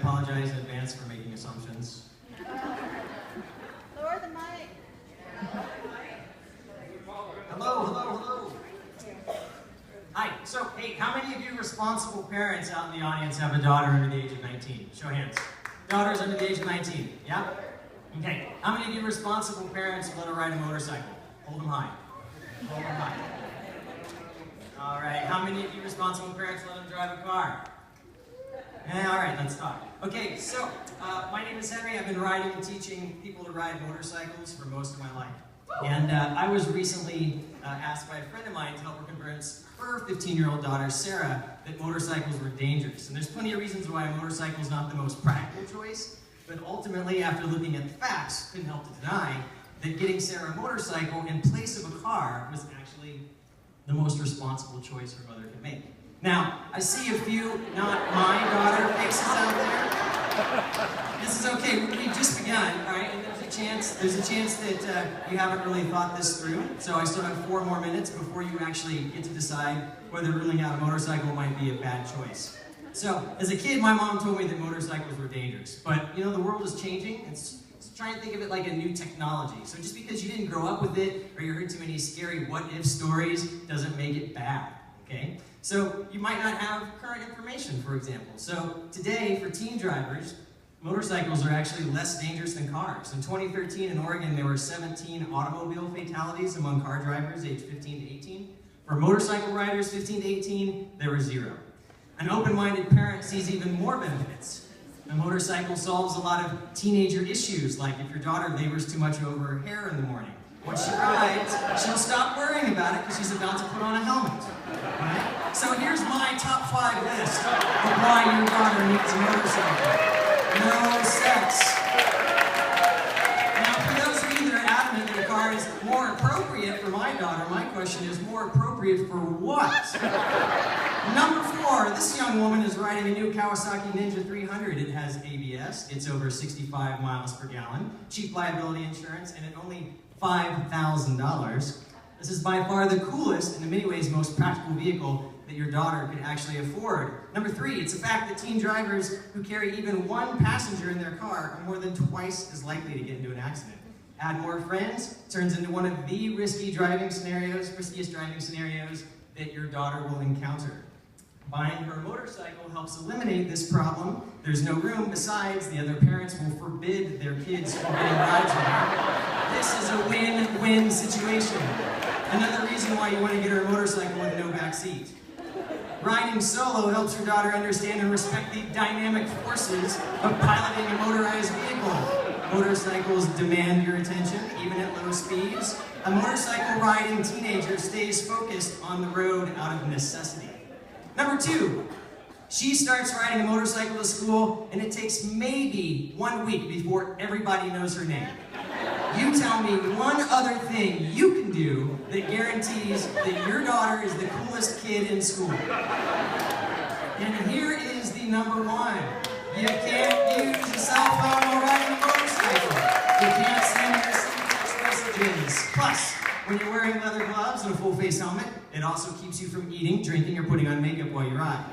apologize in advance for making assumptions. Lower the mic. Hello. Hi, so, hey, how many of you responsible parents out in the audience have a daughter under the age of 19? Show hands. Daughters under the age of 19, yeah? Okay, how many of you responsible parents let her ride a motorcycle? Hold them high. Hold them high. All right, how many of you responsible parents let them drive a car? All right, let's talk. Okay, so my name is Henry. I've been riding and teaching people to ride motorcycles for most of my life. And I was recently asked by a friend of mine to help her convince her 15-year-old daughter, Sarah, that motorcycles were dangerous. And there's plenty of reasons why a motorcycle is not the most practical choice, but ultimately, after looking at the facts, couldn't help to deny that getting Sarah a motorcycle in place of a car was actually the most responsible choice her mother could make. Now, I see a few not my daughter faces out there. This is okay, we've just begun, all right? And there's a chance that you haven't really thought this through. So I still have 4 more minutes before you actually get to decide whether ruling out a motorcycle might be a bad choice. So, as a kid, my mom told me that motorcycles were dangerous. But, you know, the world is changing. It's try and think of it like a new technology. So just because you didn't grow up with it, or you heard too many scary what-if stories, doesn't make it bad, okay? So you might not have current information, for example. So today, for teen drivers, motorcycles are actually less dangerous than cars. In 2013 in Oregon, there were 17 automobile fatalities among car drivers aged 15 to 18. For motorcycle riders 15 to 18, there were 0. An open-minded parent sees even more benefits. A motorcycle solves a lot of teenager issues, like if your daughter labors too much over her hair in the morning. Once she rides, she'll stop worrying about it because she's about to put on a helmet. Right? So here's my top 5 list of why your daughter needs a motorcycle. No sex. Now, for those of you that are adamant that a car is more appropriate for my daughter, my question is, more appropriate for what? Number 4, this young woman is riding a new Kawasaki Ninja 300. It has ABS, it's over 65 miles per gallon, cheap liability insurance, and at only $5,000. This is by far the coolest and in many ways most practical vehicle that your daughter could actually afford. Number 3, it's a fact that teen drivers who carry even 1 passenger in their car are more than twice as likely to get into an accident. Add more friends, turns into one of the riskiest driving scenarios that your daughter will encounter. Buying her a motorcycle helps eliminate this problem. There's no room. Besides, the other parents will forbid their kids from getting rides with her. This is a win-win situation. Another reason why you want to get her a motorcycle with no back seat. Riding solo helps your daughter understand and respect the dynamic forces of piloting a motorized vehicle. Motorcycles demand your attention, even at low speeds. A motorcycle riding teenager stays focused on the road out of necessity. Number 2, she starts riding a motorcycle to school, and it takes maybe 1 week before everybody knows her name. You tell me one other thing you can do that guarantees that your daughter is the coolest kid in school. And here is the number 1. You can't use a cell phone while riding a motorcycle. You can't send your text messages. Plus, when you're wearing leather gloves and a full-face helmet, it also keeps you from eating, drinking, or putting on makeup while you ride.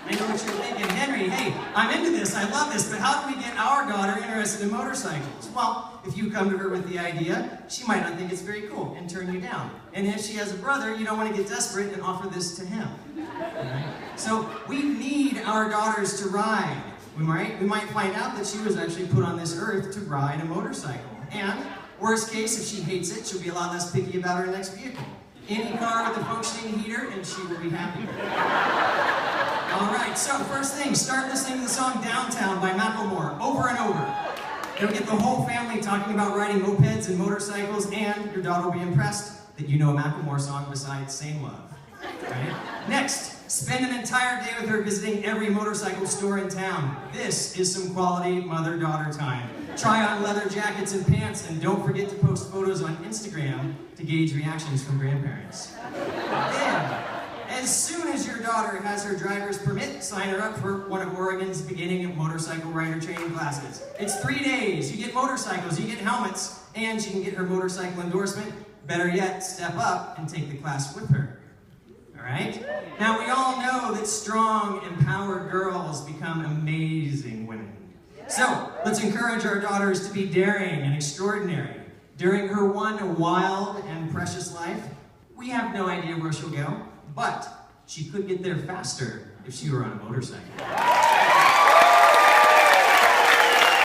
I know what you're thinking, Henry, hey, I'm into this, I love this, but how do we get our daughter interested in motorcycles? Well, if you come to her with the idea, she might not think it's very cool and turn you down. And if she has a brother, you don't want to get desperate and offer this to him. Right? So we need our daughters to ride. We might find out that she was actually put on this earth to ride a motorcycle. And worst case, if she hates it, she'll be a lot less picky about her next vehicle. Any car with a functioning heater, and she will be happy. All right, so first thing, start listening to the song Downtown by Macklemore over and over. It'll get the whole family talking about riding mopeds and motorcycles, and your daughter will be impressed that you know a Macklemore song besides Same Love. Right? Next, spend an entire day with her visiting every motorcycle store in town. This is some quality mother-daughter time. Try on leather jackets and pants, and don't forget to post photos on Instagram to gauge reactions from grandparents. Then, as soon as your daughter has her driver's permit, sign her up for one of Oregon's beginning motorcycle rider training classes. It's 3 days. You get motorcycles, you get helmets, and she can get her motorcycle endorsement. Better yet, step up and take the class with her. All right? Now, we all know that strong, empowered girls become amazing So, let's encourage our daughters to be daring and extraordinary. During her one wild and precious life, we have no idea where she'll go, but she could get there faster if she were on a motorcycle.